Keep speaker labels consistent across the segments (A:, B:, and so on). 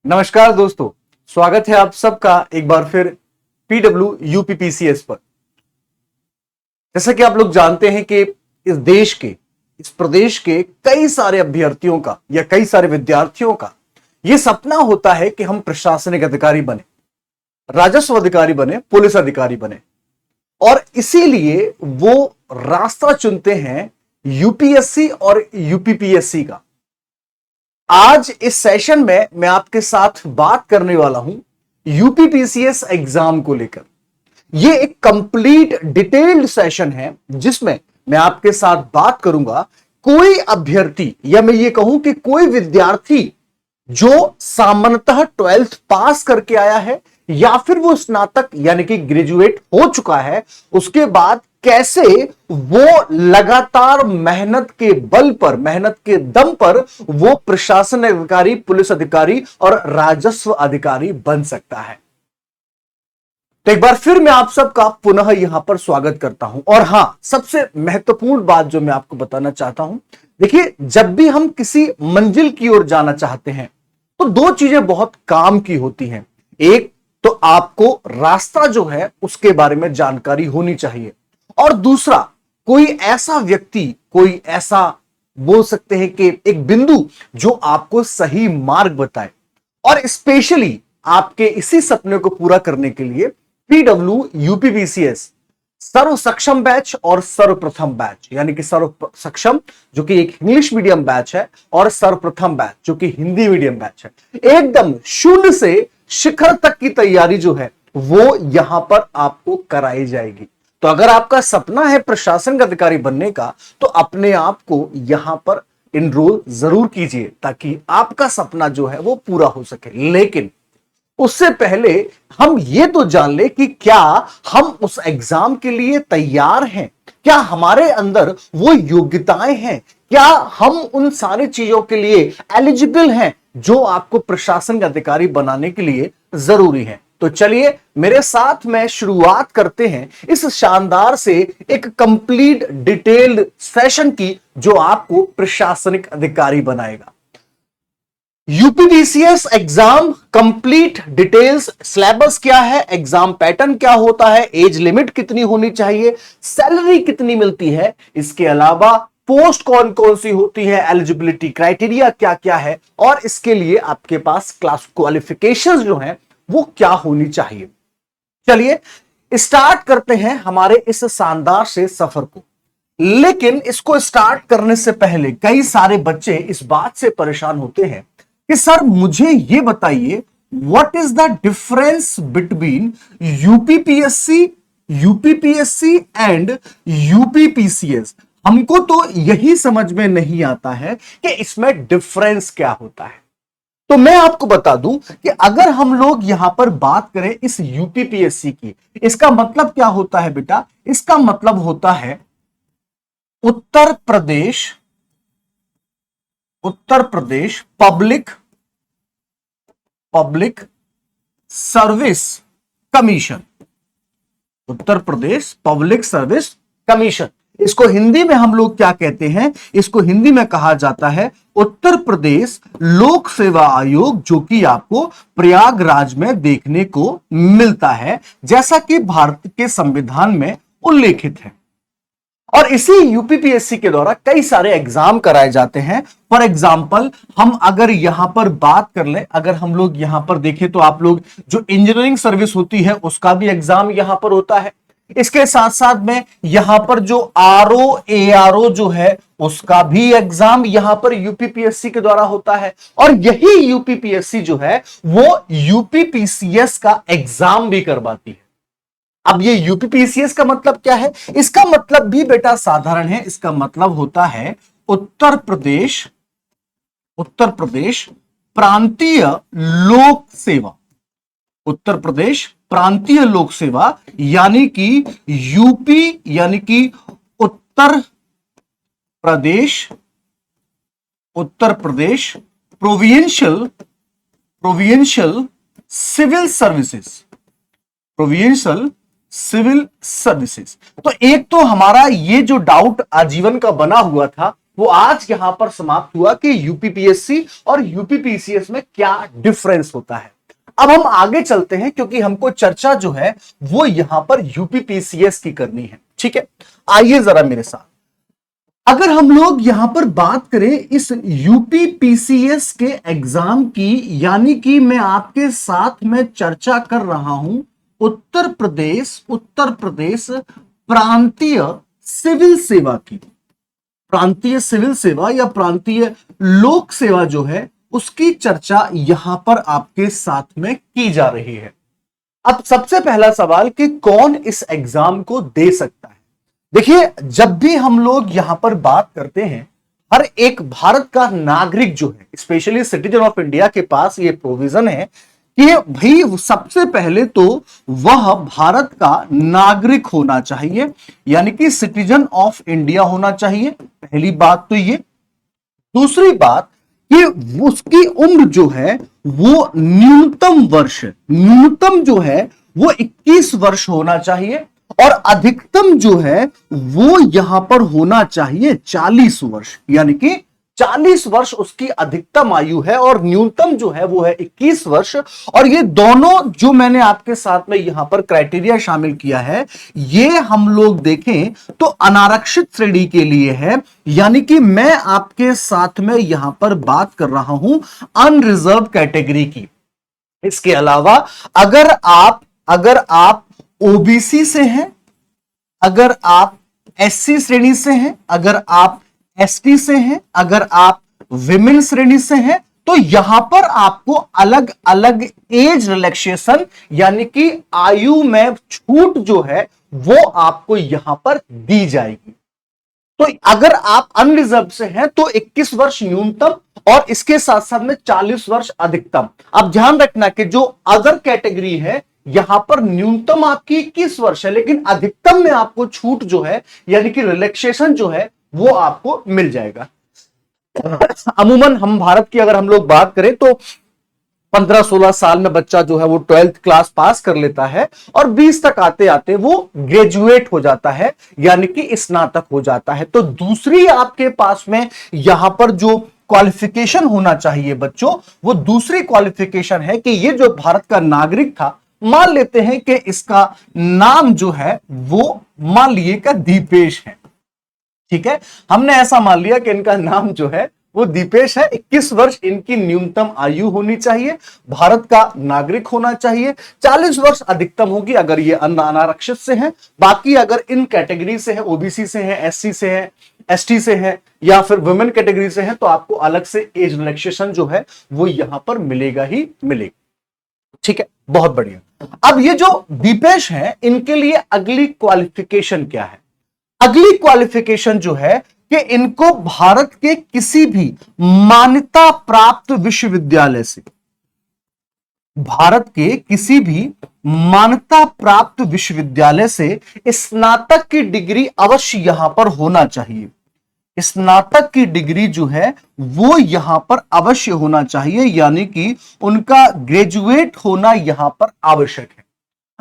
A: नमस्कार दोस्तों, स्वागत है आप सबका एक बार फिर पीडब्ल्यू यूपीपीसीएस पर। जैसा कि आप लोग जानते हैं कि इस देश के, इस प्रदेश के कई सारे अभ्यर्थियों का या कई सारे विद्यार्थियों का यह सपना होता है कि हम प्रशासनिक अधिकारी बने, राजस्व अधिकारी बने, पुलिस अधिकारी बने और इसीलिए वो रास्ता चुनते हैं यूपीएससी और यूपीपीएससी का। आज इस सेशन में मैं आपके साथ बात करने वाला हूं यूपीपीसीएस एग्जाम को लेकर। यह एक कंप्लीट डिटेल्ड सेशन है जिसमें मैं आपके साथ बात करूंगा कोई अभ्यर्थी या मैं ये कहूं कि कोई विद्यार्थी जो सामान्यतः 12th पास करके आया है या फिर वो स्नातक यानी कि ग्रेजुएट हो चुका है, उसके बाद कैसे वो लगातार मेहनत के बल पर, मेहनत के दम पर वो प्रशासन अधिकारी, पुलिस अधिकारी और राजस्व अधिकारी बन सकता है। तो एक बार फिर मैं आप सबका पुनः यहां पर स्वागत करता हूं। और हां, सबसे महत्वपूर्ण बात जो मैं आपको बताना चाहता हूं, देखिए, जब भी हम किसी मंजिल की ओर जाना चाहते हैं तो दो चीजें बहुत काम की होती हैं। एक तो आपको रास्ता जो है उसके बारे में जानकारी होनी चाहिए, और दूसरा कोई ऐसा व्यक्ति, कोई ऐसा बोल सकते हैं कि एक बिंदु जो आपको सही मार्ग बताए। और स्पेशली आपके इसी सपने को पूरा करने के लिए पीडब्ल्यू यूपीपीसीएस सर्व सक्षम बैच और सर्वप्रथम बैच, यानी कि सर्व सक्षम जो कि एक इंग्लिश मीडियम बैच है और सर्वप्रथम बैच जो कि हिंदी मीडियम बैच है, एकदम शून्य से शिखर तक की तैयारी जो है वो यहां पर आपको कराई जाएगी। तो अगर आपका सपना है प्रशासन का अधिकारी बनने का तो अपने आप को यहां पर इनरोल जरूर कीजिए ताकि आपका सपना जो है वो पूरा हो सके। लेकिन उससे पहले हम ये तो जान ले कि क्या हम उस एग्जाम के लिए तैयार हैं, क्या हमारे अंदर वो योग्यताएं हैं, क्या हम उन सारी चीजों के लिए एलिजिबल हैं जो आपको प्रशासन का अधिकारी बनाने के लिए जरूरी है। तो चलिए मेरे साथ में शुरुआत करते हैं इस शानदार से एक कंप्लीट डिटेल्ड सेशन की जो आपको प्रशासनिक अधिकारी बनाएगा। UPPCS exam complete details, syllabus क्या है, एग्जाम पैटर्न क्या होता है, एज लिमिट कितनी होनी चाहिए, सैलरी कितनी मिलती है, इसके अलावा पोस्ट कौन कौन सी होती है, एलिजिबिलिटी क्राइटेरिया क्या क्या है, और इसके लिए आपके पास क्लास क्वालिफिकेशंस जो हैं वो क्या होनी चाहिए। चलिए स्टार्ट करते हैं हमारे इस शानदार से सफर को। लेकिन इसको स्टार्ट करने से पहले कई सारे बच्चे इस बात से परेशान होते हैं कि सर मुझे यह बताइए what is the difference between UPPSC, UPPSC and UPPCS. हमको तो यही समझ में नहीं आता है कि इसमें डिफरेंस क्या होता है। तो मैं आपको बता दूं कि अगर हम लोग यहां पर बात करें इस यूपीपीएससी की, इसका मतलब क्या होता है बेटा? इसका मतलब होता है Uttar Pradesh public service commission. Uttar Pradesh public service commission, इसको हिंदी में हम लोग क्या कहते हैं? इसको हिंदी में कहा जाता है उत्तर प्रदेश लोक सेवा आयोग, जो कि आपको प्रयागराज में देखने को मिलता है, जैसा कि भारत के संविधान में उल्लेखित है। और इसी यूपीपीएससी के द्वारा कई सारे एग्जाम कराए जाते हैं। फॉर एग्जाम्पल हम अगर यहां पर बात कर ले, अगर हम लोग यहां पर देखें तो आप लोग जो इंजीनियरिंग सर्विस होती है उसका भी एग्जाम यहां पर होता है। इसके साथ साथ में यहां पर जो आरओ एआरओ जो है उसका भी एग्जाम यहां पर यूपीपीएससी के द्वारा होता है। और यही यूपीपीएससी जो है वो यूपीपीसीएस का एग्जाम भी करवाती है। अब ये यूपीपीसीएस का मतलब क्या है? इसका मतलब भी बेटा साधारण है। इसका मतलब होता है उत्तर प्रदेश प्रांतीय लोक सेवा। उत्तर प्रदेश प्रांतीय लोक सेवा यानी कि यूपी, यानी कि Uttar Pradesh provincial civil services. तो एक तो हमारा ये जो डाउट आजीवन का बना हुआ था वो आज यहां पर समाप्त हुआ कि यूपीपीएससी और यूपीपीसीएस में क्या डिफरेंस होता है। अब हम आगे चलते हैं क्योंकि हमको चर्चा जो है वो यहां पर यूपीपीसीएस की करनी है। ठीक है, आइए जरा मेरे साथ। अगर हम लोग यहां पर बात करें इस यूपीपीसीएस के एग्जाम की, यानी कि मैं आपके साथ में चर्चा कर रहा हूं उत्तर प्रदेश प्रांतीय सिविल सेवा की। प्रांतीय सिविल सेवा या प्रांतीय लोक सेवा जो है उसकी चर्चा यहां पर आपके साथ में की जा रही है। अब सबसे पहला सवाल कि कौन इस एग्जाम को दे सकता है। देखिए, जब भी हम लोग यहां पर बात करते हैं, हर एक भारत का नागरिक जो है, स्पेशली सिटीजन ऑफ इंडिया के पास ये प्रोविजन है कि भाई सबसे पहले तो वह भारत का नागरिक होना चाहिए, यानी कि सिटीजन ऑफ इंडिया होना चाहिए। पहली बात तो ये। दूसरी बात कि उसकी उम्र जो है वो न्यूनतम जो है वो 21 वर्ष होना चाहिए, और अधिकतम जो है वो यहां पर होना चाहिए 40 वर्ष, यानी कि 40 वर्ष उसकी अधिकतम आयु है और न्यूनतम जो है वो है 21 वर्ष। और ये दोनों जो मैंने आपके साथ में यहां पर क्राइटेरिया शामिल किया है, ये हम लोग देखें तो अनारक्षित श्रेणी के लिए है, यानी कि मैं आपके साथ में यहां पर बात कर रहा हूं अनरिजर्व कैटेगरी की। इसके अलावा अगर आप ओबीसी से हैं, अगर आप एससी श्रेणी से हैं, अगर आप एसटी से हैं, अगर आप विमेन श्रेणी से हैं, तो यहां पर आपको अलग अलग एज रिलैक्सेशन यानी कि आयु में छूट जो है वो आपको यहां पर दी जाएगी। तो अगर आप अनरिजर्व से हैं तो 21 वर्ष न्यूनतम और इसके साथ साथ में 40 वर्ष अधिकतम। अब ध्यान रखना कि जो अदर कैटेगरी है यहां पर न्यूनतम आपकी 21 वर्ष है, लेकिन अधिकतम में आपको छूट जो है यानी कि रिलैक्सेशन जो है वो आपको मिल जाएगा। अमूमन हम भारत की अगर हम लोग बात करें तो 15-16 साल में बच्चा जो है वो 12th क्लास पास कर लेता है और 20 तक आते आते वो ग्रेजुएट हो जाता है, यानी कि स्नातक हो जाता है। तो दूसरी आपके पास में यहां पर जो क्वालिफिकेशन होना चाहिए बच्चों, वो दूसरी क्वालिफिकेशन है कि ये जो भारत का नागरिक था, मान लेते हैं कि इसका नाम जो है वो मान लिए का दीपेश है। ठीक है, हमने ऐसा मान लिया कि इनका नाम जो है वो दीपेश है। 21 वर्ष इनकी न्यूनतम आयु होनी चाहिए, भारत का नागरिक होना चाहिए, 40 वर्ष अधिकतम होगी अगर ये अनारक्षित से हैं। बाकी अगर इन कैटेगरी से है, ओबीसी से है, एससी से है, एसटी से है या फिर वुमेन कैटेगरी से है, तो आपको अलग से एज रिलैक्सेशन जो है वो यहां पर मिलेगा ही मिलेगा। ठीक है, बहुत बढ़िया। अब ये जो दीपेश है इनके लिए अगली क्वालिफिकेशन क्या है? अगली क्वालिफिकेशन जो है कि इनको भारत के किसी भी मान्यता प्राप्त विश्वविद्यालय से, भारत के किसी भी मान्यता प्राप्त विश्वविद्यालय से स्नातक की डिग्री अवश्य यहां पर होना चाहिए। स्नातक की डिग्री जो है वो यहां पर अवश्य होना चाहिए, यानी कि उनका ग्रेजुएट होना यहां पर आवश्यक है।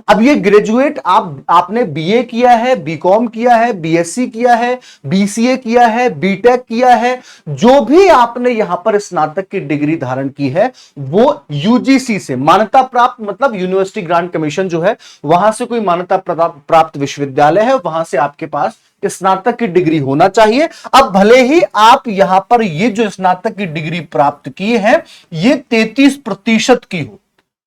A: अब ये ग्रेजुएट आपने बीए किया है, बीकॉम किया है, बीएससी किया है, बीसीए किया है, बीटेक किया है, जो भी आपने यहां पर स्नातक की डिग्री धारण की है वो यूजीसी से मान्यता प्राप्त, मतलब यूनिवर्सिटी ग्रांट कमीशन जो है वहां से कोई मान्यता प्राप्त विश्वविद्यालय है, वहां से आपके पास स्नातक की डिग्री होना चाहिए। अब भले ही आप यहां पर ये जो स्नातक की डिग्री प्राप्त की है ये 33% की हो,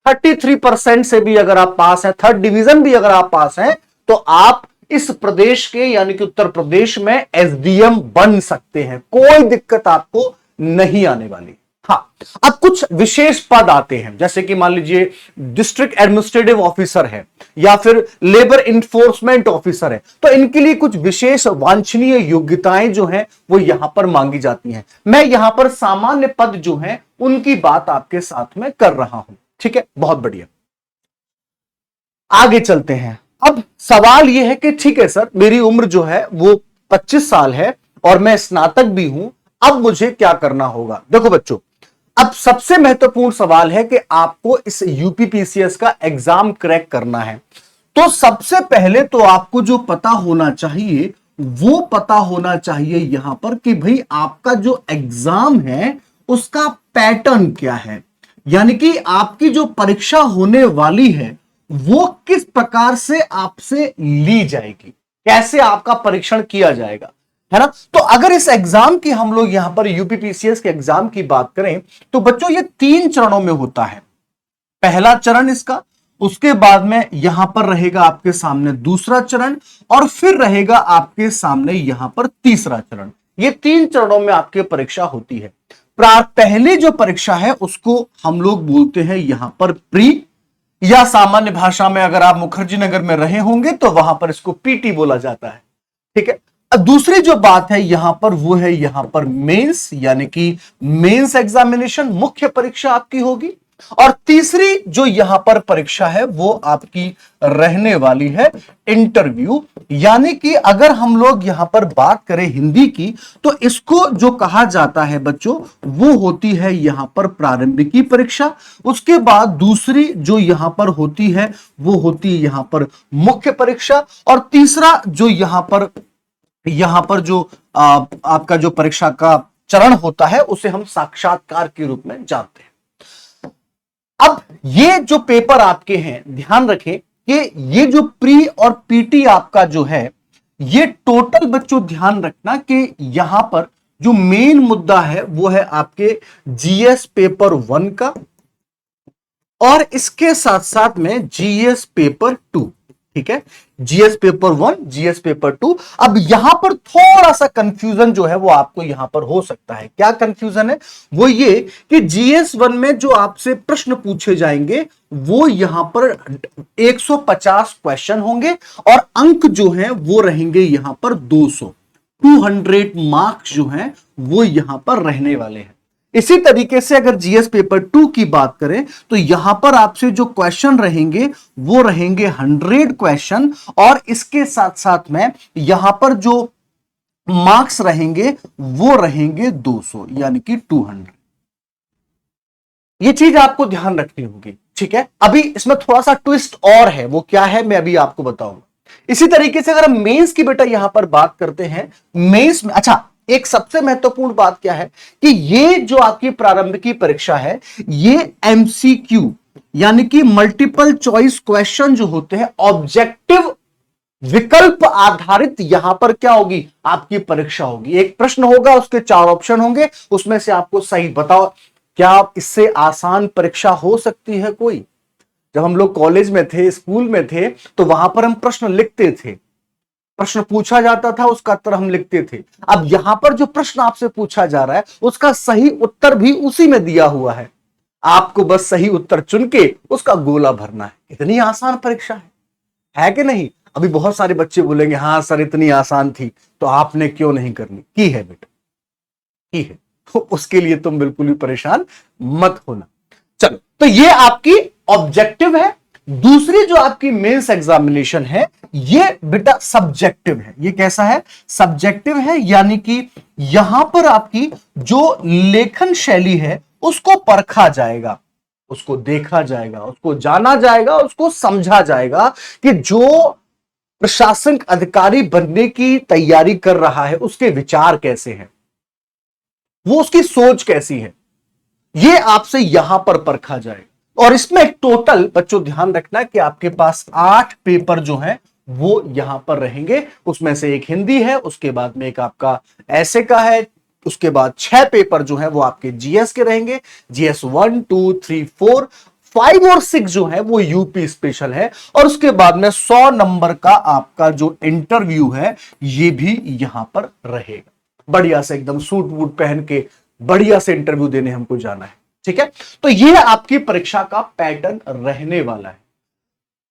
A: 33% से भी अगर आप पास हैं, थर्ड डिवीजन भी अगर आप पास हैं, तो आप इस प्रदेश के यानी कि उत्तर प्रदेश में एसडीएम बन सकते हैं, कोई दिक्कत आपको नहीं आने वाली। हाँ, अब कुछ विशेष पद आते हैं, जैसे कि मान लीजिए डिस्ट्रिक्ट एडमिनिस्ट्रेटिव ऑफिसर है या फिर लेबर इंफोर्समेंट ऑफिसर है, तो इनके लिए कुछ विशेष वांछनीय योग्यताएं जो हैं वो यहां पर मांगी जाती हैं। मैं यहां पर सामान्य पद जो हैं उनकी बात आपके साथ में कर रहा हूं। ठीक है, बहुत बढ़िया। आगे चलते हैं। अब सवाल यह है कि ठीक है सर, मेरी उम्र जो है वो 25 साल है और मैं स्नातक भी हूं, अब मुझे क्या करना होगा? देखो बच्चों, अब सबसे महत्वपूर्ण सवाल है कि आपको इस यूपीपीसीएस का एग्जाम क्रैक करना है, तो सबसे पहले तो आपको जो पता होना चाहिए वो पता होना चाहिए यहां पर कि भाई आपका जो एग्जाम है उसका पैटर्न क्या है, यानी कि आपकी जो परीक्षा होने वाली है वो किस प्रकार से आपसे ली जाएगी, कैसे आपका परीक्षण किया जाएगा, है ना। तो अगर इस एग्जाम की हम लोग यहां पर यूपीपीसीएस के एग्जाम की बात करें तो बच्चों ये 3 चरणों में होता है। पहला चरण इसका, उसके बाद में यहां पर रहेगा आपके सामने दूसरा चरण, और फिर रहेगा आपके सामने यहां पर तीसरा चरण। ये 3 चरणों में आपकी परीक्षा होती है। पहली जो परीक्षा है उसको हम लोग बोलते हैं यहां पर प्री, या सामान्य भाषा में अगर आप मुखर्जी नगर में रहे होंगे तो वहां पर इसको पीटी बोला जाता है, ठीक है। अब दूसरी जो बात है यहां पर वो है यहां पर मेंस, यानी कि मेंस एग्जामिनेशन, मुख्य परीक्षा आपकी होगी। और तीसरी जो यहां पर परीक्षा है वो आपकी रहने वाली है इंटरव्यू, यानी कि अगर हम लोग यहां पर बात करें हिंदी की तो इसको जो कहा जाता है बच्चों वो होती है यहां पर प्रारंभिकी परीक्षा। उसके बाद दूसरी जो यहां पर होती है वो होती है यहां पर मुख्य परीक्षा, और तीसरा जो यहां पर जो आपका जो परीक्षा का चरण होता है उसे हम साक्षात्कार के रूप में जानते हैं। अब ये जो पेपर आपके हैं ध्यान रखें कि ये जो प्री और पीटी आपका जो है ये टोटल बच्चों ध्यान रखना कि यहां पर जो मेन मुद्दा है वो है आपके जीएस पेपर 1 का, और इसके साथ साथ में जीएस पेपर 2, ठीक है। GS paper 1, GS paper 2। अब यहां पर थोड़ा सा कंफ्यूजन जो है वो आपको यहां पर हो सकता है। क्या कंफ्यूजन है? वो ये कि जीएस 1 में जो आपसे प्रश्न पूछे जाएंगे वो यहां पर 150 क्वेश्चन होंगे, और अंक जो है वो रहेंगे यहां पर 200 मार्क्स जो हैं वो यहां पर रहने वाले हैं। इसी तरीके से अगर जीएस पेपर 2 की बात करें तो यहां पर आपसे जो क्वेश्चन रहेंगे वो रहेंगे 100 क्वेश्चन, और इसके साथ साथ में यहां पर जो मार्क्स रहेंगे वो रहेंगे 200, यानी कि 200। ये चीज आपको ध्यान रखनी होगी, ठीक है। अभी इसमें थोड़ा सा ट्विस्ट और है, वो क्या है मैं अभी आपको बताऊंगा। इसी तरीके से अगर हम मेंस की बेटा यहां पर बात करते हैं, मेंस में अच्छा एक सबसे महत्वपूर्ण बात क्या है कि ये जो आपकी प्रारंभिकी परीक्षा है ये एमसीक्यू यानी कि मल्टीपल चॉइस क्वेश्चन जो होते हैं, ऑब्जेक्टिव विकल्प आधारित यहां पर क्या होगी आपकी परीक्षा होगी। एक प्रश्न होगा, उसके 4 ऑप्शन होंगे, उसमें से आपको सही बताओ क्या इससे आसान परीक्षा हो सकती है कोई। जब हम लोग कॉलेज में थे, स्कूल में थे, तो वहां पर हम प्रश्न लिखते थे, प्रश्न पूछा जाता था उसका उत्तर हम लिखते थे। अब यहां पर जो प्रश्न आपसे पूछा जा रहा है उसका सही उत्तर भी उसी में दिया हुआ है, आपको बस सही उत्तर चुन के उसका गोला भरना है। इतनी आसान परीक्षा है कि नहीं? अभी बहुत सारे बच्चे बोलेंगे हाँ सर इतनी आसान थी तो आपने क्यों नहीं करनी। की है बेटा, की है, तो उसके लिए तुम बिल्कुल भी परेशान मत होना। चलो, तो ये आपकी ऑब्जेक्टिव है। दूसरी जो आपकी मेंस एग्जामिनेशन है ये बेटा सब्जेक्टिव है। ये कैसा है? सब्जेक्टिव है, यानी कि यहां पर आपकी जो लेखन शैली है उसको परखा जाएगा, उसको देखा जाएगा, उसको जाना जाएगा, उसको समझा जाएगा कि जो प्रशासनिक अधिकारी बनने की तैयारी कर रहा है उसके विचार कैसे हैं, वो उसकी सोच कैसी है, ये आपसे यहां पर परखा जाएगा। और इसमें टोटल बच्चों ध्यान रखना है कि आपके पास 8 पेपर जो हैं वो यहां पर रहेंगे। उसमें से एक हिंदी है, उसके बाद में एक आपका ऐसे का है, उसके बाद 6 पेपर जो है वो आपके जीएस के रहेंगे। जीएस 1, 2, 3, 4, 5 और 6 जो है वो यूपी स्पेशल है, और उसके बाद में 100 नंबर का आपका जो इंटरव्यू है ये भी यहां पर रहेगा। बढ़िया से एकदम सूट वूट पहन के बढ़िया से इंटरव्यू देने हमको जाना है, ठीक है। तो ये आपकी परीक्षा का पैटर्न रहने वाला है।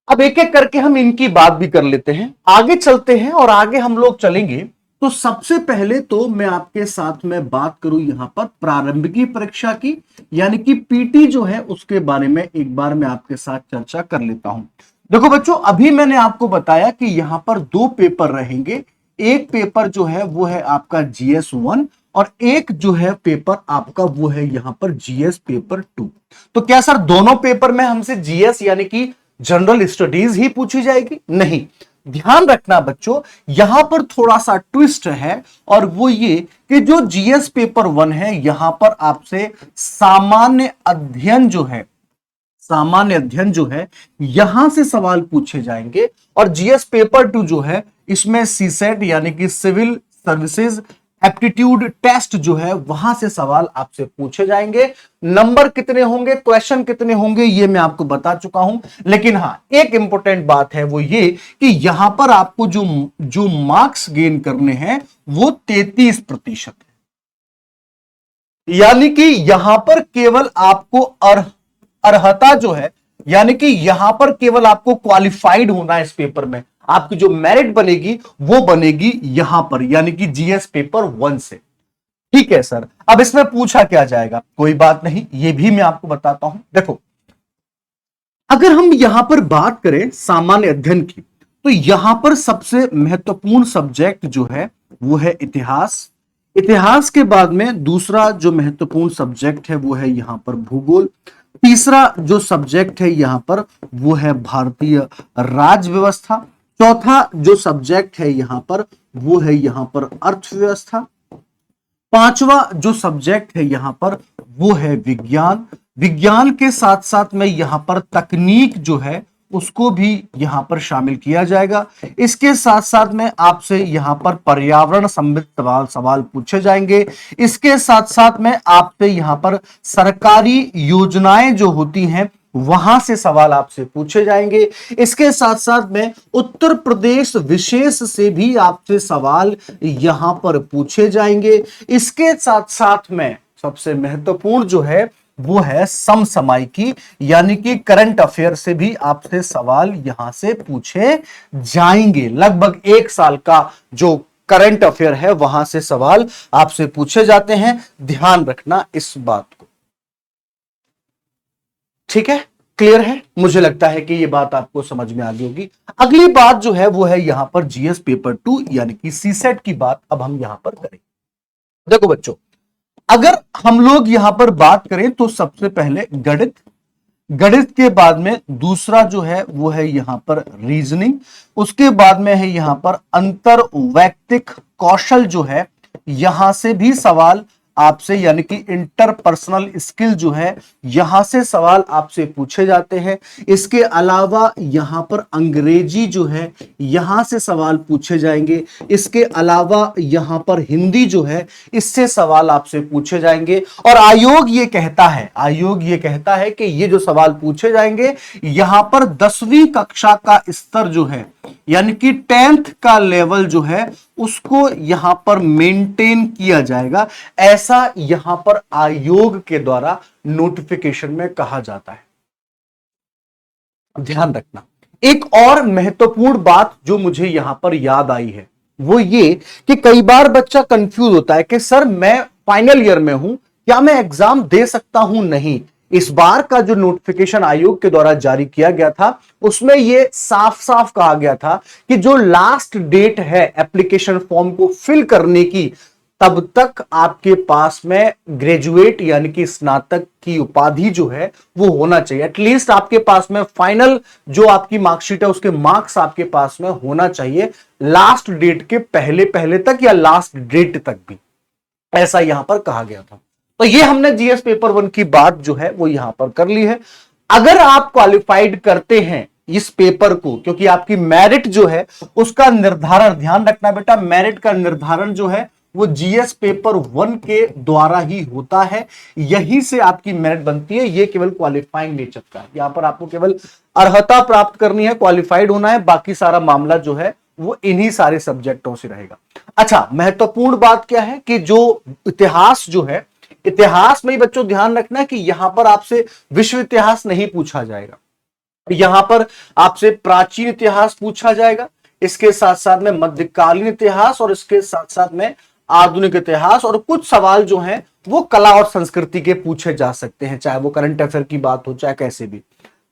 A: अब एक एक करके हम इनकी बात भी कर लेते हैं, आगे चलते हैं, और आगे हम लोग चलेंगे तो सबसे पहले तो मैं आपके साथ में बात करूं यहां पर प्रारंभिकी परीक्षा की, यानी कि पीटी जो है उसके बारे में एक बार मैं आपके साथ चर्चा कर लेता हूं। देखो बच्चों, अभी मैंने आपको बताया कि यहां पर 2 पेपर रहेंगे। एक पेपर जो है वो है आपका जीएस 1, और एक जो है पेपर आपका वो है यहां पर जीएस पेपर 2। तो क्या सर दोनों पेपर में हमसे जीएस यानी कि जनरल स्टडीज ही पूछी जाएगी? नहीं, ध्यान रखना बच्चों, यहां पर थोड़ा सा ट्विस्ट है, और वो ये कि जो जीएस पेपर 1 है, यहां पर आपसे सामान्य अध्ययन जो है, सामान्य अध्ययन जो है, यहां से सवाल पूछे जाएंगे। और जीएस पेपर 2 जो है, इसमें सीसेट यानी कि सिविल सर्विसेज एप्टीट्यूड टेस्ट जो है, वहां से सवाल आपसे पूछे जाएंगे। नंबर कितने होंगे, क्वेश्चन कितने होंगे, ये मैं आपको बता चुका हूं। लेकिन हां, एक इंपॉर्टेंट बात है, वो ये कि यहां पर आपको जो जो मार्क्स गेन करने हैं वो 33% है। यानी कि यहां पर केवल आपको अर्हता जो है, यानी कि यहां पर केवल आपको क्वालिफाइड होना है इस पेपर में। आपकी जो मेरिट बनेगी वो बनेगी यहां पर, यानी कि जीएस पेपर 1 से। ठीक है सर, अब इसमें पूछा क्या जाएगा, कोई बात नहीं, ये भी मैं आपको बताता हूं। देखो, अगर हम यहां पर बात करें सामान्य अध्ययन की, तो यहां पर सबसे महत्वपूर्ण सब्जेक्ट जो है वो है इतिहास। इतिहास के बाद में दूसरा जो महत्वपूर्ण सब्जेक्ट है वो है यहां पर भूगोल। तीसरा जो सब्जेक्ट है यहां पर वो है भारतीय राज्य व्यवस्था। चौथा जो सब्जेक्ट है यहां पर वो है यहां पर अर्थव्यवस्था। पांचवा जो सब्जेक्ट है यहां पर वो है विज्ञान। विज्ञान के साथ साथ में यहां पर तकनीक जो है उसको भी यहां पर शामिल किया जाएगा। इसके साथ साथ में आपसे यहां पर पर्यावरण संबंधित सवाल पूछे जाएंगे। इसके साथ साथ में आपसे यहां पर सरकारी योजनाएं जो होती हैं वहां से सवाल आपसे पूछे जाएंगे। इसके साथ साथ में उत्तर प्रदेश विशेष से भी आपसे सवाल यहां पर पूछे जाएंगे। इसके साथ साथ में सबसे महत्वपूर्ण जो है वो है समसामयिकी, यानी कि करंट अफेयर से भी आपसे सवाल यहां से पूछे जाएंगे। लगभग 1 साल का जो करंट अफेयर है वहां से सवाल आपसे पूछे जाते हैं। ध्यान रखना इस बात को। ठीक है, क्लियर है? मुझे लगता है कि यह बात आपको समझ में आ गई होगी। अगली बात जो है वो है यहां पर जीएस पेपर 2 यानी कि सीसेट की बात अब हम यहां पर करें। देखो बच्चों, अगर हम लोग यहां पर बात करें तो सबसे पहले गणित, गणित के बाद में दूसरा जो है वो है यहां पर रीजनिंग। उसके बाद में है यहां पर अंतर वैयक्तिक कौशल जो है, यहां से भी सवाल आपसे, यानी कि इंटरपर्सनल स्किल जो है, यहां से सवाल आपसे पूछे जाते हैं। इसके अलावा यहां पर अंग्रेजी जो है, यहां से सवाल पूछे जाएंगे। इसके अलावा यहां पर हिंदी जो है, इससे सवाल आपसे पूछे जाएंगे। और आयोग ये कहता है कि ये जो सवाल पूछे जाएंगे यहां पर 10वीं कक्षा का स्तर जो है, यानी कि 10th का लेवल जो है उसको यहां पर मेंटेन किया जाएगा, ऐसा यहां पर आयोग के द्वारा नोटिफिकेशन में कहा जाता है। ध्यान रखना, एक और महत्वपूर्ण बात जो मुझे यहां पर याद आई है वो ये कि कई बार बच्चा कंफ्यूज होता है कि सर मैं फाइनल ईयर में हूं, क्या मैं एग्जाम दे सकता हूं? नहीं, इस बार का जो नोटिफिकेशन आयोग के द्वारा जारी किया गया था उसमें यह साफ साफ कहा गया था कि जो लास्ट डेट है एप्लीकेशन फॉर्म को फिल करने की, तब तक आपके पास में ग्रेजुएट यानी कि स्नातक की उपाधि जो है वो होना चाहिए। एटलीस्ट आपके पास में फाइनल जो आपकी मार्कशीट है उसके मार्क्स आपके पास में होना चाहिए लास्ट डेट के पहले पहले तक या लास्ट डेट तक भी, ऐसा यहां पर कहा गया था। तो ये हमने जीएस पेपर 1 की बात जो है वो यहां पर कर ली है। अगर आप क्वालिफाइड करते हैं इस पेपर को, क्योंकि आपकी मेरिट जो है उसका निर्धारण, ध्यान रखना बेटा, मेरिट का निर्धारण जो है वो जीएस पेपर 1 के द्वारा ही होता है, यहीं से आपकी मेरिट बनती है। ये केवल क्वालिफाइंग नेचर का है, यहां पर आपको केवल अर्हता प्राप्त करनी है, क्वालिफाइड होना है, बाकी सारा मामला जो है वो इन्हीं सारे सब्जेक्टों से रहेगा। अच्छा, महत्वपूर्ण बात क्या है कि जो इतिहास जो है, इतिहास में ही बच्चों ध्यान रखना है कि यहां पर आपसे विश्व इतिहास नहीं पूछा जाएगा, यहां पर आपसे प्राचीन इतिहास पूछा जाएगा। इसके साथ साथ में मध्यकालीन इतिहास और इसके साथ साथ में आधुनिक इतिहास, और कुछ सवाल जो हैं वो कला और संस्कृति के पूछे जा सकते हैं, चाहे वो करंट अफेयर की बात हो चाहे कैसे भी।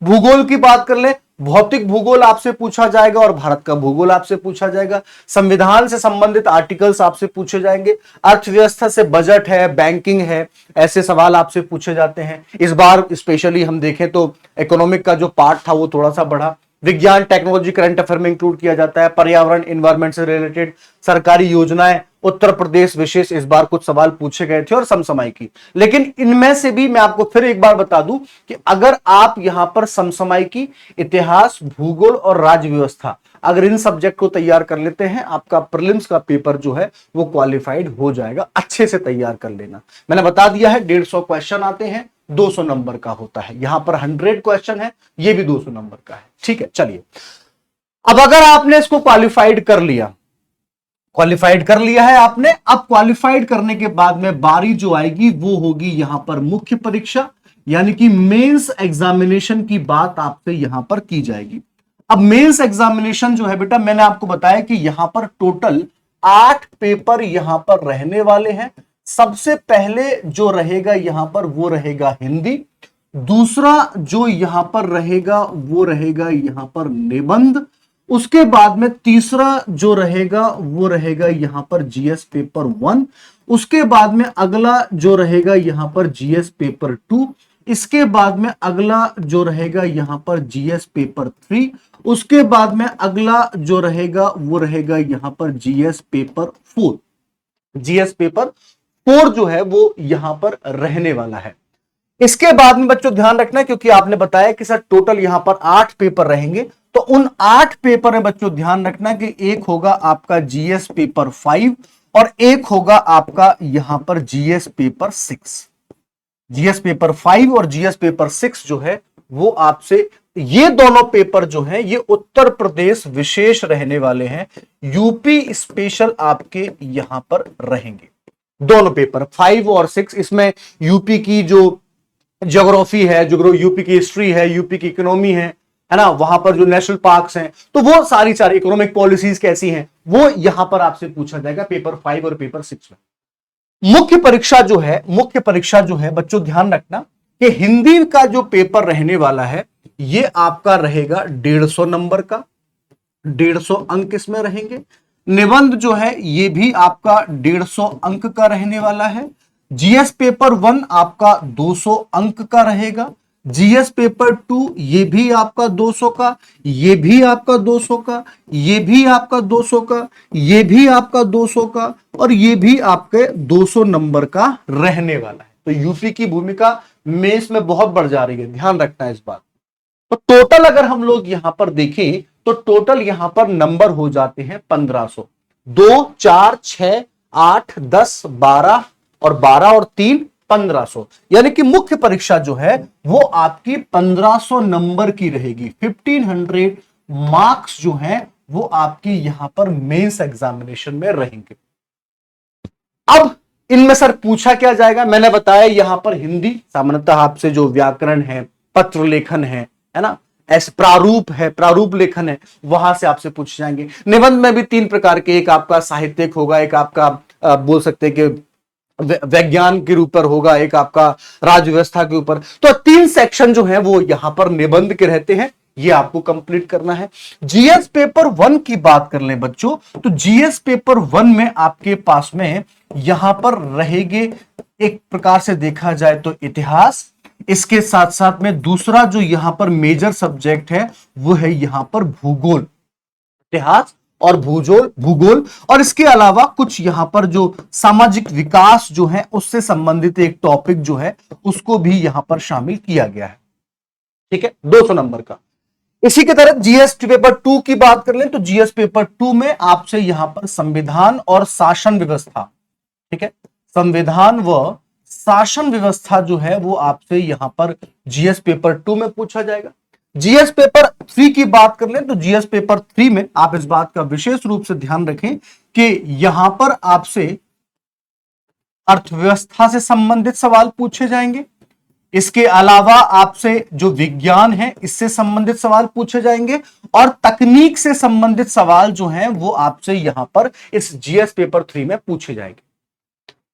A: भूगोल की बात कर ले, भौतिक भूगोल आपसे पूछा जाएगा और भारत का भूगोल आपसे पूछा जाएगा। संविधान से संबंधित आर्टिकल्स आपसे पूछे जाएंगे। अर्थव्यवस्था से बजट है, बैंकिंग है, ऐसे सवाल आपसे पूछे जाते हैं। इस बार स्पेशली हम देखें तो इकोनॉमिक का जो पार्ट था वो थोड़ा सा बढ़ा, विज्ञान टेक्नोलॉजी करंट अफेयर में इंक्लूड किया जाता है, पर्यावरण इन्वायरमेंट से रिलेटेड सरकारी योजनाएं, उत्तर प्रदेश विशेष इस बार कुछ सवाल पूछे गए थे और समसामयिकी। लेकिन इनमें से भी मैं आपको फिर एक बार बता दूं कि अगर आप यहां पर समसामयिकी, इतिहास, भूगोल और राज्य व्यवस्था अगर इन सब्जेक्ट को तैयार कर लेते हैं, आपका प्रीलिम्स का पेपर जो है वो क्वालिफाइड हो जाएगा। अच्छे से तैयार कर लेना। मैंने बता दिया है 150 क्वेश्चन आते हैं, 200 नंबर का होता है। यहां पर 100 क्वेश्चन है, ये भी 200 नंबर का है। ठीक है, चलिए अब अगर आपने इसको क्वालिफाइड कर लिया है आपने, अब क्वालिफाइड करने के बाद में बारी जो आएगी वो होगी यहां पर मुख्य परीक्षा, यानी कि मेंस एग्जामिनेशन की बात आपसे यहां पर की जाएगी। अब मेंस एग्जामिनेशन जो है बेटा, मैंने आपको बताया कि यहां पर टोटल 8 पेपर यहां पर रहने वाले हैं। सबसे पहले जो रहेगा यहां पर वो रहेगा हिंदी, दूसरा जो यहां पर रहेगा वो रहेगा यहां पर निबंध, उसके बाद में तीसरा जो रहेगा वो रहेगा यहां पर जीएस पेपर 1, उसके बाद में अगला जो रहेगा यहां पर जीएस पेपर 2, इसके बाद में अगला जो रहेगा यहां पर जीएस पेपर 3, उसके बाद में अगला जो रहेगा वो रहेगा यहां पर जीएस पेपर 4। जीएस पेपर 4 जो है वो यहां पर रहने वाला है। इसके बाद में बच्चों ध्यान रखना, क्योंकि आपने बताया कि सर टोटल यहां पर 8 पेपर रहेंगे, तो उन 8 पेपर में बच्चों ध्यान रखना कि एक होगा आपका जीएस पेपर 5 और एक होगा आपका यहां पर जीएस पेपर 6। जीएस पेपर 5 और जीएस पेपर 6 जो है वो आपसे, ये दोनों पेपर जो हैं ये उत्तर प्रदेश विशेष रहने वाले हैं, यूपी स्पेशल आपके यहां पर रहेंगे। दोनों पेपर 5 और 6, इसमें यूपी की जो ज्योग्राफी है, जो यूपी की हिस्ट्री है, यूपी की इकोनॉमी है ना, वहां पर जो नेशनल पार्क्स हैं, तो वो सारी इकोनॉमिक पॉलिसीज कैसी हैं वो यहां पर आपसे पूछा जाएगा पेपर 5 और पेपर 6 में। मुख्य परीक्षा जो है बच्चों ध्यान रखना कि हिंदी का जो पेपर रहने वाला है ये आपका रहेगा 150 नंबर का, 150 अंक इसमें रहेंगे। निबंध जो है ये भी आपका 150 अंक का रहने वाला है। जीएस पेपर 1 आपका 200 अंक का रहेगा। जीएस पेपर 2 ये भी आपका 200 का, ये भी आपका 200 का, ये भी आपका 200 का, ये भी आपका 200 का, और ये भी आपके 200 नंबर का रहने वाला है। तो यूपी की भूमिका मेंस में बहुत बढ़ जा रही है, ध्यान रखना है इस बात। तो टोटल अगर हम लोग यहां पर देखें तो टोटल यहां पर नंबर हो जाते हैं 1500। 2, 4, 6, 8, 10, 12 और 12 और 3 1500, यानी कि मुख्य परीक्षा जो है वो आपकी 1500 नंबर की रहेगी। 1500 मार्क्स जो हैं वो आपकी यहां पर मेंस एग्जामिनेशन में रहेंगे। अब इनमें सर पूछा क्या जाएगा, मैंने बताया यहां पर हिंदी, सामान्यतः आपसे जो व्याकरण है, पत्र लेखन है ना, ऐसे प्रारूप लेखन है, वहां से आपसे पूछे जाएंगे। निबंध में भी 3 प्रकार के, एक आपका साहित्यिक होगा, एक आपका बोल सकते हैं कि विज्ञान के ऊपर होगा, एक आपका राज्य व्यवस्था के ऊपर। तो 3 सेक्शन जो है वो यहां पर निबंध के रहते हैं, ये आपको कंप्लीट करना है। जीएस पेपर 1 की बात कर लें बच्चों, तो जीएस पेपर 1 में आपके पास में यहां पर रहेंगे, एक प्रकार से देखा जाए तो इतिहास, इसके साथ साथ में दूसरा जो यहां पर मेजर सब्जेक्ट है वो है यहां पर भूगोल, इतिहास और भूगोल, और इसके अलावा कुछ यहां पर जो सामाजिक विकास जो है उससे संबंधित एक टॉपिक जो है उसको भी यहां पर शामिल किया गया है। ठीक है, 200 नंबर का। इसी के तरह जीएस पेपर 2 की बात कर लें तो जीएस पेपर 2 में आपसे यहां पर संविधान और शासन व्यवस्था, ठीक है, संविधान व शासन व्यवस्था जो है वो आपसे यहां पर जीएस पेपर 2 में पूछा जाएगा। जीएस पेपर 3 की बात कर लें तो जीएस पेपर 3 में आप इस बात का विशेष रूप से ध्यान रखें कि यहां पर आपसे अर्थव्यवस्था से संबंधित सवाल पूछे जाएंगे। इसके अलावा आपसे जो विज्ञान है इससे संबंधित सवाल पूछे जाएंगे, और तकनीक से संबंधित सवाल जो हैं वो आपसे यहां पर इस जीएस पेपर 3 में पूछे जाएंगे।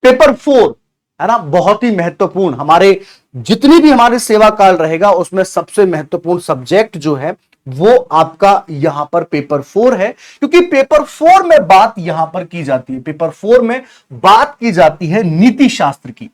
A: पेपर 4 है ना, बहुत ही महत्वपूर्ण, हमारे जितनी भी हमारे सेवा काल रहेगा उसमें सबसे महत्वपूर्ण सब्जेक्ट जो है वो आपका यहां पर पेपर 4 है, क्योंकि पेपर 4 में बात यहां पर की जाती है, पेपर 4 में बात की जाती है नीति शास्त्र की।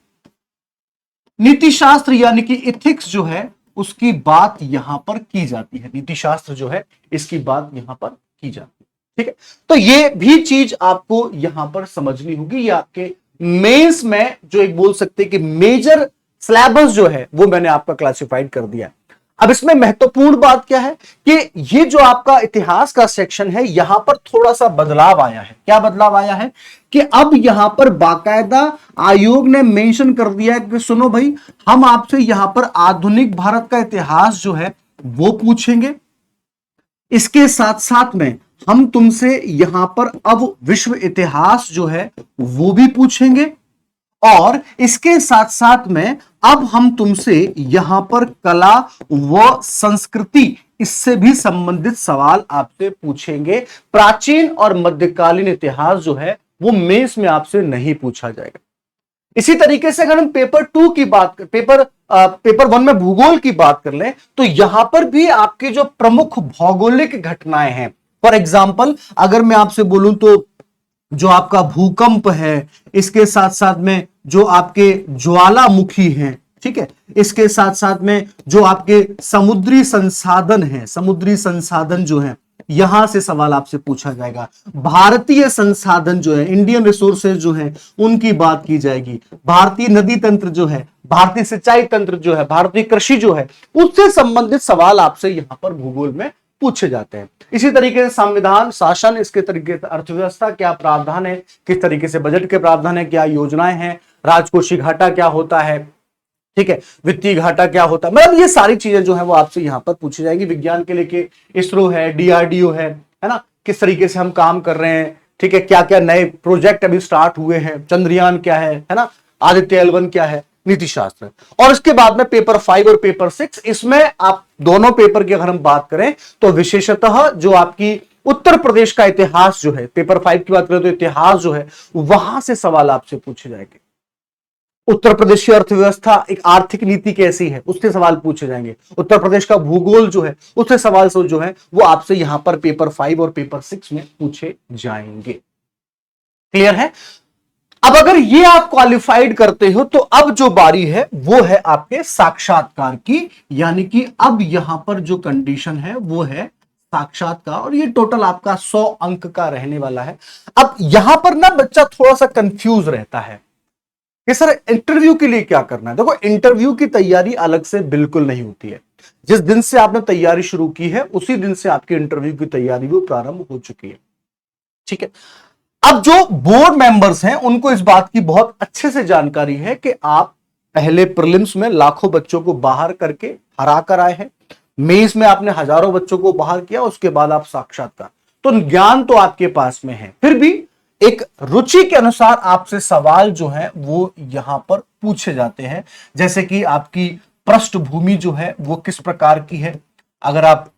A: नीति शास्त्र यानी कि इथिक्स जो है उसकी बात यहां पर की जाती है, नीति शास्त्र जो है इसकी बात यहां पर की जाती है। ठीक है, तो ये भी चीज आपको यहां पर समझनी होगी। ये आपके मेंस में जो एक बोल सकते हैं कि मेजर सिलेबस जो है वो मैंने आपका क्लासिफाइड कर दिया है। अब इसमें महत्वपूर्ण बात क्या है कि ये जो आपका इतिहास का सेक्शन है यहां पर थोड़ा सा बदलाव आया है। क्या बदलाव आया है कि अब यहां पर बाकायदा आयोग ने मेंशन कर दिया है कि सुनो भाई, हम आपसे यहां पर आधुनिक भारत का इतिहास जो है वो पूछेंगे, इसके साथ साथ में हम तुमसे यहां पर अब विश्व इतिहास जो है वो भी पूछेंगे, और इसके साथ साथ में अब हम तुमसे यहां पर कला व संस्कृति इससे भी संबंधित सवाल आपसे पूछेंगे। प्राचीन और मध्यकालीन इतिहास जो है वो मेंस में आपसे नहीं पूछा जाएगा। इसी तरीके से अगर हम पेपर 2 की बात कर, पेपर 1 में भूगोल की बात कर लें तो यहां पर भी आपकी जो प्रमुख भौगोलिक घटनाएं हैं, फॉर एग्जाम्पल अगर मैं आपसे बोलूं तो जो आपका भूकंप है, इसके साथ साथ में जो आपके ज्वालामुखी हैं, ठीक है, इसके साथ साथ में जो आपके समुद्री संसाधन हैं, समुद्री संसाधन जो है यहां से सवाल आपसे पूछा जाएगा। भारतीय संसाधन जो है, इंडियन रिसोर्सेज जो है उनकी बात की जाएगी। भारतीय नदी तंत्र जो है, भारतीय सिंचाई तंत्र जो है, भारतीय कृषि जो है, उससे संबंधित सवाल आपसे यहां पर भूगोल में पूछे जाते हैं। इसी तरीके से संविधान, शासन, इसके तरीके से अर्थव्यवस्था, क्या प्रावधान है, किस तरीके से बजट के प्रावधान है, क्या योजनाएं हैं, राजकोषीय घाटा क्या होता है, ठीक है, वित्तीय घाटा क्या होता है, मतलब ये सारी चीजें जो है वो आपसे यहां पर पूछी जाएगी। विज्ञान के लिए इसरो है, डीआरडीओ है ना, किस तरीके से हम काम कर रहे हैं, ठीक है, क्या क्या नए प्रोजेक्ट अभी स्टार्ट हुए हैं, चंद्रयान क्या है ना, आदित्य L1 क्या है, नीति शास्त्र। और इसके बाद में पेपर 5 और पेपर 6, इसमें आप दोनों पेपर की अगर हम बात करें तो विशेषतः जो आपकी उत्तर प्रदेश का इतिहास जो है, पेपर 5 की बात करें तो इतिहास जो है वहां से सवाल आपसे पूछे जाएंगे। उत्तर प्रदेश की अर्थव्यवस्था, एक आर्थिक नीति कैसी है, उससे सवाल पूछे जाएंगे। उत्तर प्रदेश का भूगोल जो है उससे सवाल जो है वो आपसे यहां पर पेपर 5 और पेपर 6 में पूछे जाएंगे। क्लियर है? अब अगर ये आप क्वालिफाइड करते हो तो अब जो बारी है वो है आपके साक्षात्कार की, यानी कि अब यहां पर जो कंडीशन है वो है साक्षात्कार, और ये टोटल आपका 100 अंक का रहने वाला है। अब यहां पर ना बच्चा थोड़ा सा कंफ्यूज रहता है कि सर इंटरव्यू के लिए क्या करना है। देखो, इंटरव्यू की तैयारी अलग से बिल्कुल नहीं होती है। जिस दिन से आपने तैयारी शुरू की है उसी दिन से आपकी इंटरव्यू की तैयारी भी प्रारंभ हो चुकी है, ठीक है। अब जो बोर्ड मेंबर्स हैं उनको इस बात की बहुत अच्छे से जानकारी है कि आप पहले प्रीलिम्स में लाखों बच्चों को बाहर करके हरा कर आए हैं, मेंस में आपने हजारों बच्चों को बाहर किया, उसके बाद आप साक्षात्कार, तो ज्ञान तो आपके पास में है, फिर भी एक रुचि के अनुसार आपसे सवाल जो है वो यहां पर पूछे जाते हैं। जैसे कि आपकी पृष्ठभूमि जो है वो किस प्रकार की है, अगर आप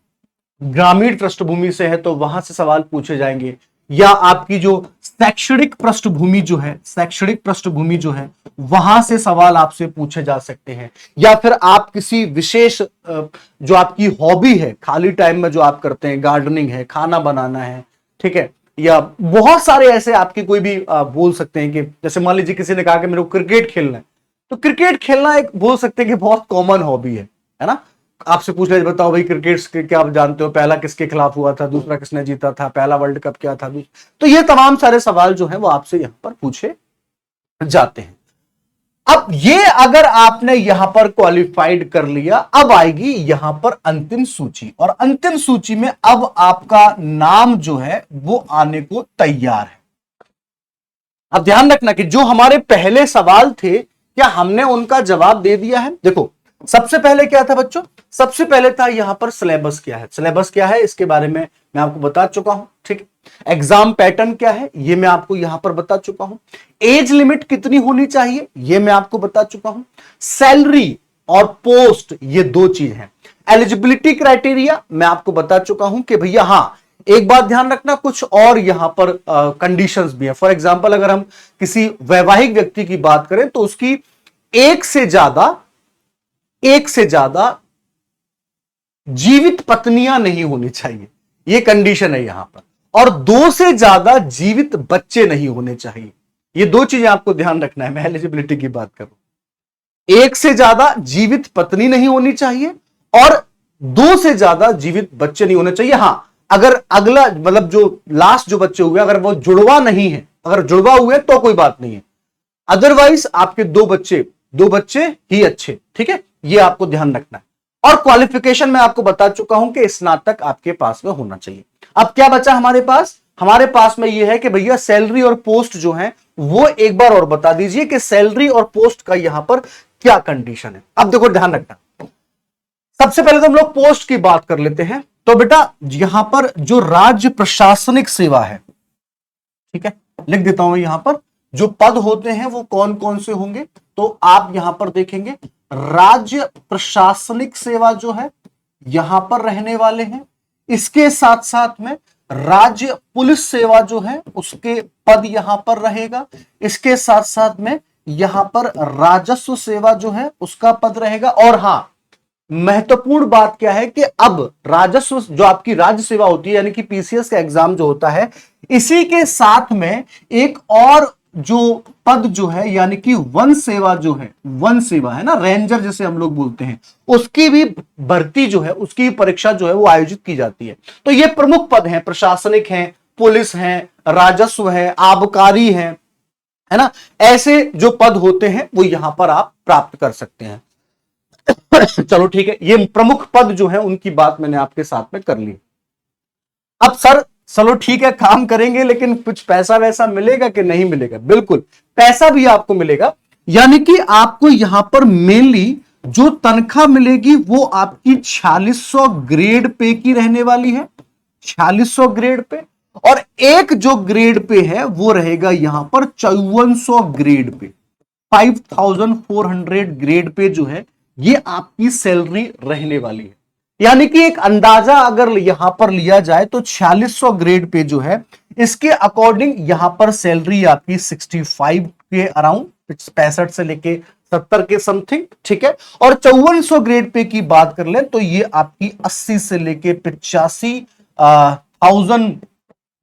A: ग्रामीण पृष्ठभूमि से है तो वहां से सवाल पूछे जाएंगे, या आपकी जो शैक्षणिक पृष्ठभूमि जो है, शैक्षणिक पृष्ठभूमि जो है वहां से सवाल आपसे पूछे जा सकते हैं, या फिर आप किसी विशेष जो आपकी हॉबी है, खाली टाइम में जो आप करते हैं, गार्डनिंग है, खाना बनाना है, ठीक है, या बहुत सारे ऐसे आपके कोई भी बोल सकते हैं कि जैसे मान लीजिए किसी ने कहा कि मेरे को क्रिकेट खेलना है, तो क्रिकेट खेलना एक बोल सकते हैं कि बहुत कॉमन हॉबी है ना। आपसे पूछ ले, बताओ भाई क्रिकेट के क्या आप जानते हो, पहला किसके खिलाफ हुआ था, दूसरा किसने जीता था, पहला वर्ल्ड कप क्या था, तो ये तमाम सारे सवाल जो है वो आपसे यहां पर पूछे जाते हैं। अब ये अगर आपने यहां पर क्वालिफाइड कर लिया, अब आएगी यहां पर अंतिम सूची, और अंतिम सूची में अब आपका नाम जो है वो आने को तैयार है। अब ध्यान रखना कि जो हमारे पहले सवाल थे क्या हमने उनका जवाब दे दिया है। देखो, सबसे पहले क्या था बच्चों, सबसे पहले था यहां पर सिलेबस क्या है, सिलेबस क्या है इसके बारे में मैं आपको बता चुका हूं, ठीक। एग्जाम पैटर्न क्या है ये मैं आपको यहां पर बता चुका हूं। एज लिमिट कितनी होनी चाहिए ये मैं आपको बता चुका हूं। सैलरी और पोस्ट ये दो चीज हैं। एलिजिबिलिटी क्राइटेरिया मैं आपको बता चुका हूं कि भैया हां, एक बात ध्यान रखना, कुछ और यहां पर कंडीशंस भी है। फॉर एग्जांपल अगर हम किसी वैवाहिक व्यक्ति की बात करें तो उसकी एक से ज्यादा जीवित पत्नियां नहीं होनी चाहिए, यह कंडीशन है यहां पर, और 2 से ज्यादा जीवित बच्चे नहीं होने चाहिए। ये दो चीजें आपको ध्यान रखना है। मैं एलिजिबिलिटी की बात करूं, 1 से ज्यादा जीवित पत्नी नहीं होनी चाहिए और 2 से ज्यादा जीवित बच्चे नहीं होने चाहिए। हां, अगर अगला मतलब जो लास्ट जो बच्चे हुए अगर वो जुड़वा नहीं है, अगर जुड़वा हुए तो कोई बात नहीं है, अदरवाइज आपके 2 बच्चे ही अच्छे। ठीक है, ये आपको ध्यान रखना है। और क्वालिफिकेशन मैं आपको बता चुका हूं कि स्नातक आपके पास में होना चाहिए। अब क्या बचा हमारे पास? हमारे पास में ये है कि भैया सैलरी और पोस्ट जो है वो एक बार और बता दीजिए कि सैलरी और पोस्ट का यहां पर क्या कंडीशन है। अब देखो ध्यान रखना, सबसे पहले तो हम लोग पोस्ट की बात कर लेते हैं। तो बेटा यहां पर जो राज्य प्रशासनिक सेवा है, ठीक है, लिख देता हूं यहां पर जो पद होते हैं वो कौन कौन से होंगे। तो आप यहां पर देखेंगे राज्य प्रशासनिक सेवा जो है यहां पर रहने वाले हैं। इसके साथ साथ में राज्य पुलिस सेवा जो है उसके पद यहां पर रहेगा। इसके साथ साथ में यहां पर राजस्व सेवा जो है उसका पद रहेगा। और हां, महत्वपूर्ण बात क्या है कि अब राजस्व जो आपकी राज्य सेवा होती है यानी कि पीसीएस का एग्जाम जो होता है, इसी के साथ में एक और जो पद जो है यानी कि वन सेवा जो है, वन सेवा है ना, रेंजर जैसे हम लोग बोलते हैं, उसकी भी भर्ती जो है, उसकी परीक्षा जो है वो आयोजित की जाती है। तो ये प्रमुख पद हैं, प्रशासनिक हैं, पुलिस हैं, राजस्व है, आबकारी है ना, ऐसे जो पद होते हैं वो यहां पर आप प्राप्त कर सकते हैं। चलो ठीक है, ये प्रमुख पद जो है उनकी बात मैंने आपके साथ में कर ली। अब सर चलो ठीक है, काम करेंगे लेकिन कुछ पैसा वैसा मिलेगा कि नहीं मिलेगा? बिल्कुल पैसा भी आपको मिलेगा, यानी कि आपको यहां पर मेनली जो तनख्वाह मिलेगी वो आपकी 4600 ग्रेड पे की रहने वाली है, 4600 ग्रेड पे। और एक जो ग्रेड पे है वो रहेगा यहां पर 5400 ग्रेड पे, 5400 ग्रेड पे जो है ये आपकी सैलरी रहने वाली है। यानी कि एक अंदाजा अगर यहां पर लिया जाए तो 4600 ग्रेड पे जो है इसके अकॉर्डिंग यहां पर सैलरी आपकी 65 के अराउंड, 65 से लेके 70 के समथिंग, ठीक है। और 5400 ग्रेड पे की बात कर ले तो ये आपकी 80 से लेके 85,000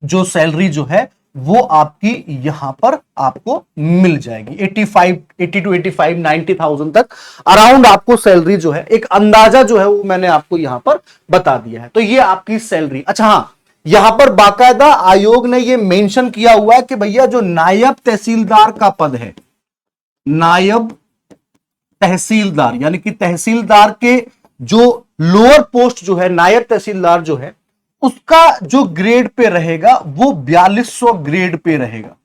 A: जो सैलरी जो है वो आपकी यहां पर आपको मिल जाएगी। 80 टू 85 90,000 तक अराउंड आपको सैलरी जो है, एक अंदाजा जो है वो मैंने आपको यहां पर बता दिया है। तो ये आपकी सैलरी। अच्छा हां, यहां पर बाकायदा आयोग ने ये मेंशन किया हुआ है कि भैया जो नायब तहसीलदार का पद है, नायब तहसीलदार यानी कि तहसीलदार के जो लोअर पोस्ट जो है, नायब तहसीलदार जो है उसका जो ग्रेड पे रहेगा वो 4200 ग्रेड पे रहेगा।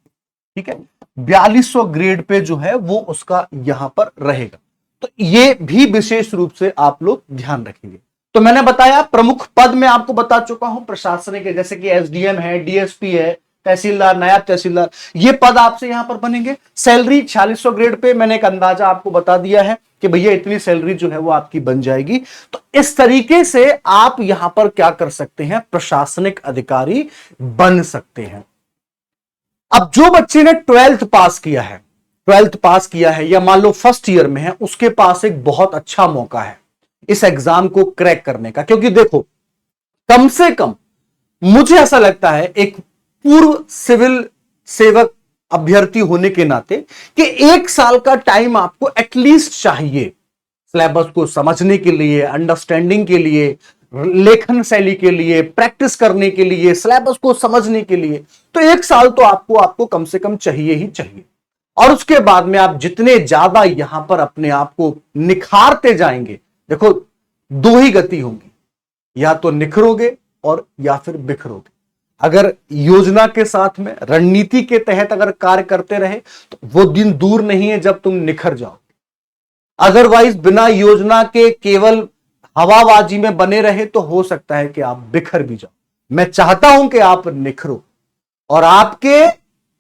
A: ठीक है, 4200 ग्रेड पे जो है वो उसका यहां पर रहेगा। तो ये भी विशेष रूप से आप लोग ध्यान रखेंगे। तो मैंने बताया प्रमुख पद में आपको बता चुका हूं प्रशासनिक के, जैसे कि एसडीएम है, डीएसपी है, तहसीलदार, नायब तहसीलदार, ये पद आपसे यहां पर बनेंगे। सैलरी 4600 ग्रेड पे मैंने एक अंदाजा आपको बता दिया है कि भैया इतनी सैलरी जो है वो आपकी बन जाएगी। तो इस तरीके से आप यहां पर क्या कर सकते हैं, प्रशासनिक अधिकारी बन सकते हैं। अब जो बच्चे ने 12th पास किया है, 12th पास किया है या मान लो फर्स्ट ईयर में है, उसके पास एक बहुत अच्छा मौका है इस एग्जाम को क्रैक करने का। क्योंकि देखो, कम से कम मुझे ऐसा लगता है एक पूर्व सिविल सेवक अभ्यर्थी होने के नाते कि 1 साल का टाइम आपको एटलीस्ट चाहिए सिलेबस को समझने के लिए, अंडरस्टैंडिंग के लिए, लेखन शैली के लिए, प्रैक्टिस करने के लिए, सिलेबस को समझने के लिए। तो 1 साल तो आपको कम से कम चाहिए ही चाहिए। और उसके बाद में आप जितने ज्यादा यहां पर अपने आप को निखारते जाएंगे, देखो 2 ही गति होंगी, या तो निखरोगे और या फिर बिखरोगे। अगर योजना के साथ में, रणनीति के तहत अगर कार्य करते रहे तो वो दिन दूर नहीं है जब तुम निखर जाओ। अदरवाइज बिना योजना के केवल हवाबाजी में बने रहे तो हो सकता है कि आप बिखर भी जाओ। मैं चाहता हूं कि आप निखरो और आपके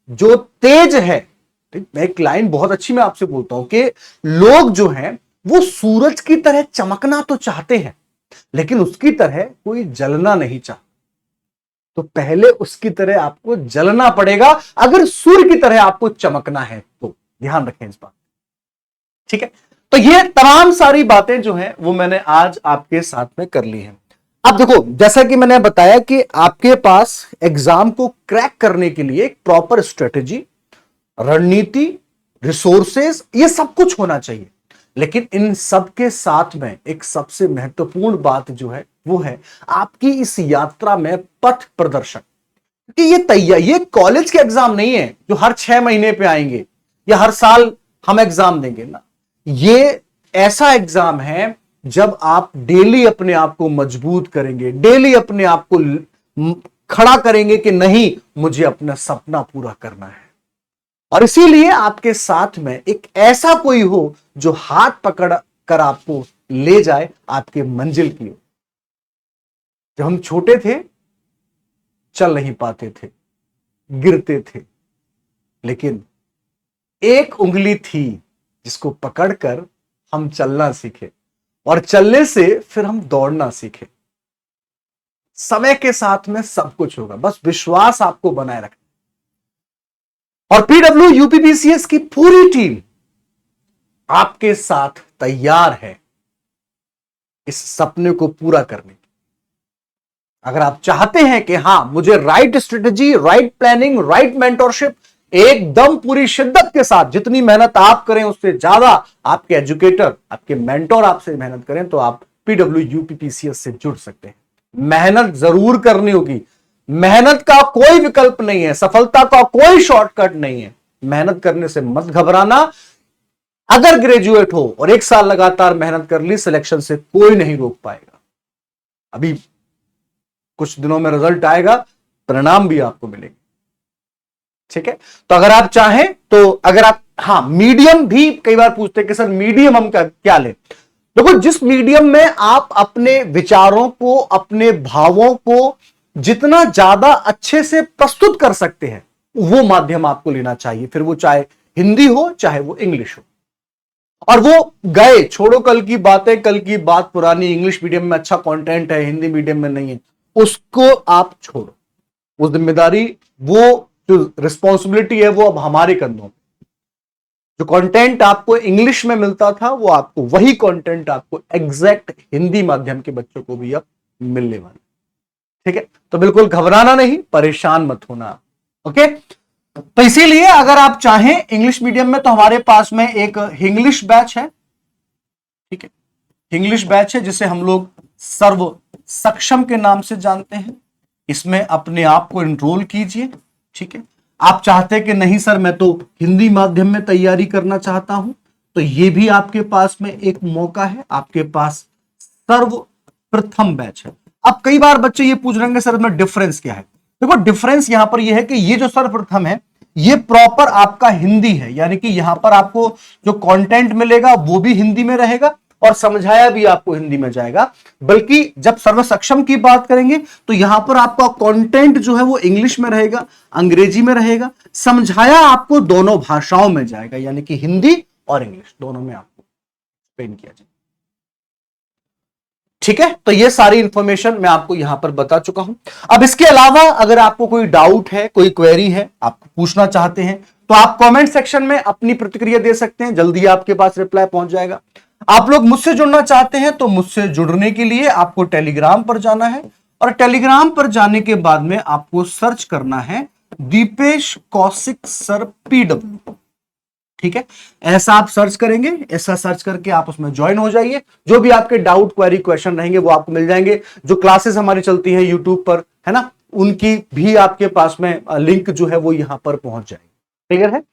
A: जो तेज है, मैं एक लाइन बहुत अच्छी मैं आपसे बोलता हूं कि लोग जो हैं वो सूरज की तरह चमकना तो चाहते हैं लेकिन उसकी तरह कोई जलना नहीं चाहता। तो पहले उसकी तरह आपको जलना पड़ेगा अगर सूर्य की तरह आपको चमकना है तो। ध्यान रखें इस बात, ठीक है। तो ये तमाम सारी बातें जो हैं वो मैंने आज आपके साथ में कर ली हैं। अब देखो, जैसा कि मैंने बताया कि आपके पास एग्जाम को क्रैक करने के लिए एक प्रॉपर स्ट्रेटेजी, रणनीति, रिसोर्सेस, ये सब कुछ होना चाहिए। लेकिन इन सब के साथ में एक सबसे महत्वपूर्ण बात जो है वो है आपकी इस यात्रा में पथ प्रदर्शन। कि ये कॉलेज के एग्जाम नहीं है जो हर 6 महीने पे आएंगे या हर साल हम एग्जाम देंगे ना। ये ऐसा एग्जाम है जब आप डेली अपने आप को मजबूत करेंगे, डेली अपने आप को खड़ा करेंगे कि नहीं मुझे अपना सपना पूरा करना है। और इसीलिए आपके साथ में एक ऐसा कोई हो जो हाथ पकड़ कर आपको ले जाए आपके मंजिल की ओर। जब हम छोटे थे चल नहीं पाते थे, गिरते थे, लेकिन एक उंगली थी जिसको पकड़कर हम चलना सीखे और चलने से फिर हम दौड़ना सीखे। समय के साथ में सब कुछ होगा, बस विश्वास आपको बनाए रखना। और पीडब्ल्यू यूपीपीसीएस की पूरी टीम आपके साथ तैयार है इस सपने को पूरा करने की। अगर आप चाहते हैं कि हां मुझे right strategy, right planning, right mentorship, एकदम पूरी शिद्दत के साथ जितनी मेहनत आप करें उससे ज्यादा आपके एजुकेटर, आपके मेंटोर आपसे मेहनत करें, तो आप पीडब्ल्यू यूपीपीसीएस से जुड़ सकते हैं। मेहनत जरूर करनी होगी, मेहनत का कोई विकल्प नहीं है, सफलता का कोई शॉर्टकट नहीं है। मेहनत करने से मत घबराना। अगर ग्रेजुएट हो और 1 साल लगातार मेहनत कर ली, सिलेक्शन से कोई नहीं रोक पाएगा। अभी कुछ दिनों में रिजल्ट आएगा, परिणाम भी आपको मिलेंगे। ठीक है, तो अगर आप चाहें तो अगर आप मीडियम भी कई बार पूछते हैं कि सर मीडियम हम क्या लें। देखो, जिस मीडियम में आप अपने विचारों को, अपने भावों को जितना ज्यादा अच्छे से प्रस्तुत कर सकते हैं वो माध्यम आपको लेना चाहिए। फिर वो चाहे हिंदी हो चाहे वो इंग्लिश हो। और वो गए, छोड़ो कल की बातें, कल की बात पुरानी, इंग्लिश मीडियम में अच्छा कंटेंट है, हिंदी मीडियम में नहीं है, उसको आप छोड़ो। वो जिम्मेदारी, वो जो रिस्पॉन्सिबिलिटी है वो अब हमारे कंधों में। जो कंटेंट आपको इंग्लिश में मिलता था वो आपको वही कंटेंट आपको एग्जैक्ट हिंदी माध्यम के बच्चों को भी अब मिलने वाला। ठीक है, तो बिल्कुल घबराना नहीं, परेशान मत होना। ओके, तो इसीलिए अगर आप चाहें इंग्लिश मीडियम में तो हमारे पास में एक इंग्लिश बैच है। ठीक है, इंग्लिश बैच है जिसे हम लोग सर्व सक्षम के नाम से जानते हैं। इसमें अपने आप को एनरोल कीजिए। ठीक है, आप चाहते हैं कि नहीं सर मैं तो हिंदी माध्यम में तैयारी करना चाहता हूं, तो यह भी आपके पास में एक मौका है। आपके पास सर्वप्रथम बैच है। अब कई बार बच्चे ये पूछ रहे हैं सर इसमें डिफरेंस क्या है। देखो, डिफरेंस यहां पर यह है कि ये जो सर्वप्रथम है ये प्रॉपर आपका हिंदी है, यानी कि यहां पर आपको जो कंटेंट मिलेगा वो भी हिंदी में रहेगा और समझाया भी आपको हिंदी में जाएगा। बल्कि जब सर्व सक्षम की बात करेंगे तो यहां पर आपका कंटेंट जो है वो इंग्लिश में रहेगा, अंग्रेजी में रहेगा, समझाया आपको दोनों भाषाओं में जाएगा, यानी कि हिंदी और इंग्लिश दोनों में आपको एक्सप्लेन किया जाएगा। ठीक है, तो ये सारी इंफॉर्मेशन मैं आपको यहां पर बता चुका हूं। अब इसके अलावा अगर आपको कोई डाउट है, कोई क्वेरी है, आप पूछना चाहते हैं, तो आप कमेंट सेक्शन में अपनी प्रतिक्रिया दे सकते हैं, जल्दी आपके पास रिप्लाई पहुंच जाएगा। आप लोग मुझसे जुड़ना चाहते हैं तो मुझसे जुड़ने के लिए आपको टेलीग्राम पर जाना है और टेलीग्राम पर जाने के बाद में आपको सर्च करना है दीपेश कौशिक सर पीडब्ल्यू। ठीक है, ऐसा आप सर्च करेंगे, ऐसा सर्च करके आप उसमें ज्वाइन हो जाइए। जो भी आपके डाउट, क्वेरी, क्वेश्चन रहेंगे वो आपको मिल जाएंगे। जो क्लासेस हमारी चलती है यूट्यूब पर, है ना, उनकी भी आपके पास में लिंक जो है वो यहां पर पहुंच जाएगी। क्लियर है?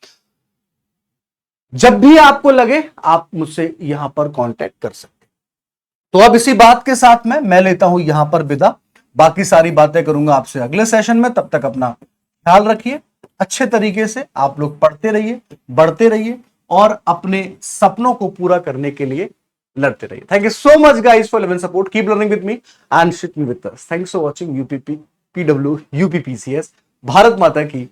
A: जब भी आपको लगे आप मुझसे यहां पर कांटेक्ट कर सकते हैं। तो अब इसी बात के साथ में मैं लेता हूं यहां पर विदा। बाकी सारी बातें करूंगा आपसे अगले सेशन में। तब तक अपना ख्याल रखिए, अच्छे तरीके से आप लोग पढ़ते रहिए, बढ़ते रहिए और अपने सपनों को पूरा करने के लिए लड़ते रहिए। Thank you so much guys for love and support. Keep learning with me and shit me with us. Thanks for watching UPP PW UPPCS. Bharat माता की